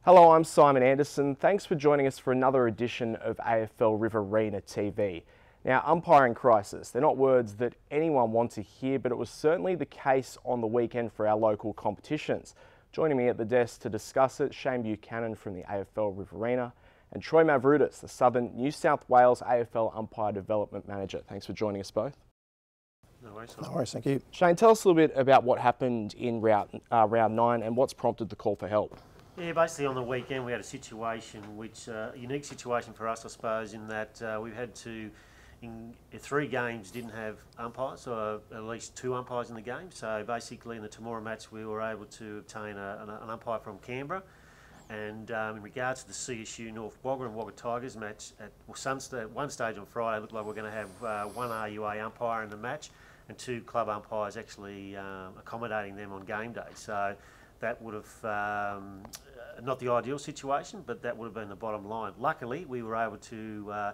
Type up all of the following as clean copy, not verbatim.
Hello, I'm Simon Anderson. Thanks for joining us for another edition of Afl Riverina TV. Now, umpiring crisis, they're not words that anyone wants to hear, but it was certainly the case on the weekend for our local competitions. Joining me at the desk to discuss it, Shane Buchanan from the Afl Riverina and Troy Mavroudis, the Southern New South Wales AFL Umpire Development Manager. Thanks for joining us both. No worries, thank you. Shane, tell us a little bit about what happened in round 9 and what's prompted the call for help. Yeah, basically on the weekend we had a situation which, a unique situation for us I suppose, in that we've had to, in 3 games didn't have umpires, or at least 2 umpires in the game. So basically in the Temora match we were able to obtain an umpire from Canberra. And in regards to the CSU North Wagga and Wagga Tigers match, at one stage on Friday it looked like we're going to have 1 RUA umpire in the match and 2 club umpires actually accommodating them on game day. So that would have, not the ideal situation, but that would have been the bottom line. Luckily, we were able to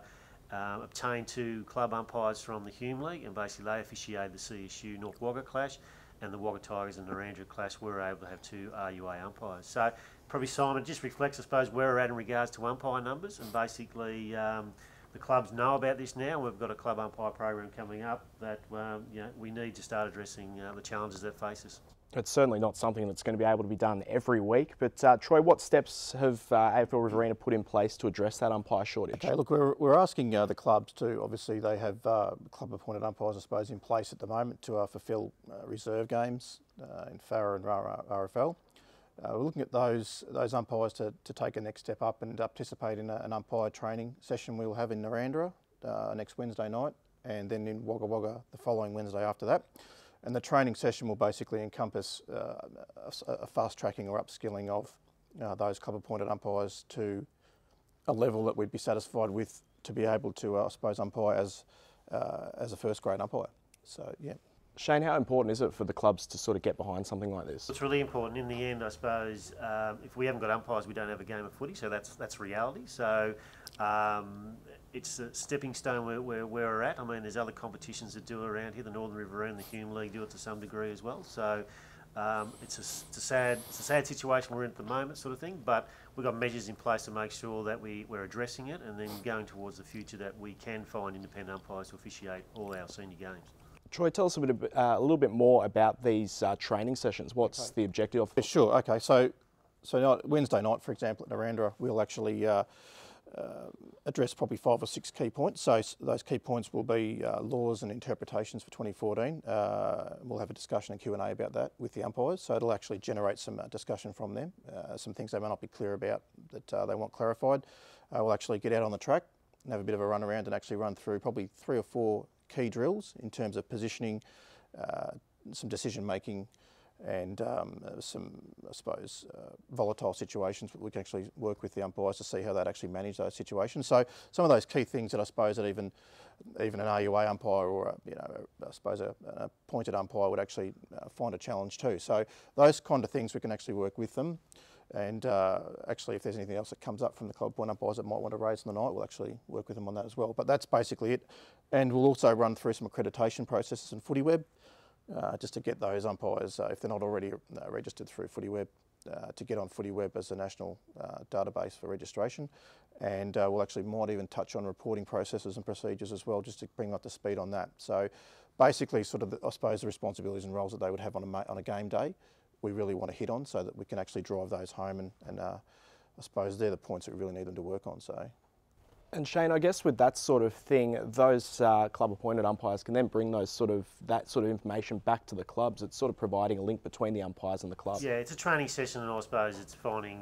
obtain 2 club umpires from the Hume League, and basically they officiated the CSU North Wagga clash, and the Wagga Tigers and Narrandera clash were able to have 2 RUA umpires. So probably, Simon, just reflects, I suppose, where we're at in regards to umpire numbers, and basically the clubs know about this now. We've got a club umpire program coming up that we need to start addressing the challenges that face us. It's certainly not something that's going to be able to be done every week, but Troy, what steps have Afl Riverina put in place to address that umpire shortage? Okay, look, we're asking the clubs to, obviously they have club-appointed umpires, I suppose, in place at the moment to fulfil reserve games in FARA and RFL. We're looking at those umpires to take a next step up and participate in an umpire training session we'll have in Narrandera next Wednesday night, and then in Wagga Wagga the following Wednesday after that. And the training session will basically encompass a fast tracking or upskilling of those club appointed umpires to a level that we'd be satisfied with to be able to, I suppose, umpire as a first grade umpire. So, yeah. Shane, how important is it for the clubs to sort of get behind something like this? It's really important. In the end, I suppose, if we haven't got umpires, we don't have a game of footy, so that's reality. So it's a stepping stone where we're at. I mean, there's other competitions that do it around here. The Northern Riverina and the Hume League do it to some degree as well. So it's a sad situation we're in at the moment, sort of thing. But we've got measures in place to make sure that we're addressing it, and then going towards the future that we can find independent umpires to officiate all our senior games. Troy, tell us a little bit more about these training sessions. What's the objective of them? Sure, okay. So Wednesday night, for example, at Narrandera, we'll actually address probably 5 or 6 key points. So those key points will be laws and interpretations for 2014. We'll have a discussion and Q&A about that with the umpires. So it'll actually generate some discussion from them, some things they may not be clear about that they want clarified. We'll actually get out on the track and have a bit of a run around and actually run through probably 3 or 4 key drills in terms of positioning, some decision making, and some, I suppose, volatile situations. We can actually work with the umpires to see how they'd actually manage those situations. So some of those key things that I suppose that even an RUA umpire or I suppose an appointed umpire would actually find a challenge too. So those kind of things we can actually work with them. And actually, if there's anything else that comes up from the club point umpires that might want to raise on the night, we'll actually work with them on that as well. But that's basically it. And we'll also run through some accreditation processes in FootyWeb, just to get those umpires, if they're not already registered through FootyWeb, to get on FootyWeb as a national database for registration. And we'll actually might even touch on reporting processes and procedures as well, just to bring them up to speed on that. So basically, sort of, I suppose, the responsibilities and roles that they would have on a game day, we really want to hit on so that we can actually drive those home, and I suppose they're the points that we really need them to work on. So. And Shane, I guess with that sort of thing, those club-appointed umpires can then bring that sort of information back to the clubs. It's sort of providing a link between the umpires and the club. Yeah, it's a training session, and I suppose it's finding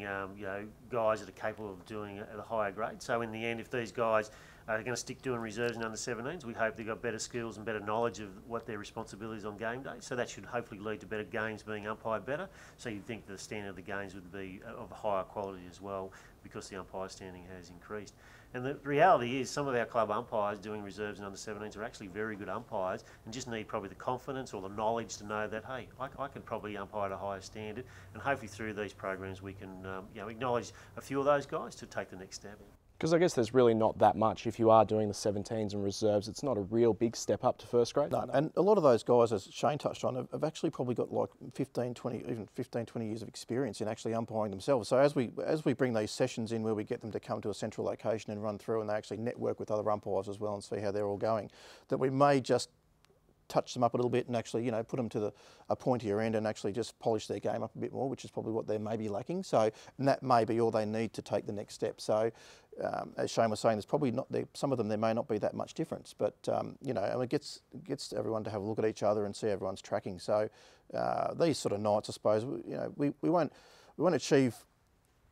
guys that are capable of doing it at a higher grade. So in the end, if these guys are going to stick doing reserves and under-17s, we hope they've got better skills and better knowledge of what their responsibilities on game day. So that should hopefully lead to better games being umpired better. So you'd think the standard of the games would be of a higher quality as well, because the umpire standing has increased. And the reality is some of our club umpires doing reserves and under-17s are actually very good umpires and just need probably the confidence or the knowledge to know that, hey, I can probably umpire at a higher standard, and hopefully through these programs we can acknowledge a few of those guys to take the next step. Because I guess there's really not that much. If you are doing the 17s and reserves, it's not a real big step up to first grade. No, and a lot of those guys, as Shane touched on, have actually probably got like 15, 20, even 15, 20 years of experience in actually umpiring themselves. So as we bring these sessions in where we get them to come to a central location and run through, and they actually network with other umpires as well and see how they're all going, that we may just touch them up a little bit and actually, put them to a pointier end and actually just polish their game up a bit more, which is probably what they may be lacking. So, and that may be all they need to take the next step. So, as Shane was saying, there's probably not, some of them there may not be that much difference, but and it gets everyone to have a look at each other and see everyone's tracking. So, these sort of nights, I suppose, we won't achieve,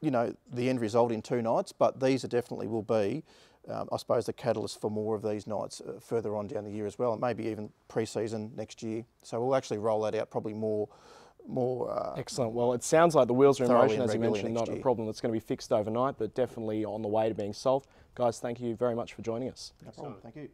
the end result in 2 nights, but these definitely will be. I suppose the catalyst for more of these nights further on down the year as well, and maybe even pre-season next year. So we'll actually roll that out probably more. Excellent. Well, it sounds like the wheels are in motion, as you regularly mentioned, next not a year. problem that's going to be fixed overnight, but definitely on the way to being solved. Guys, thank you very much for joining us. No problem. Thank you.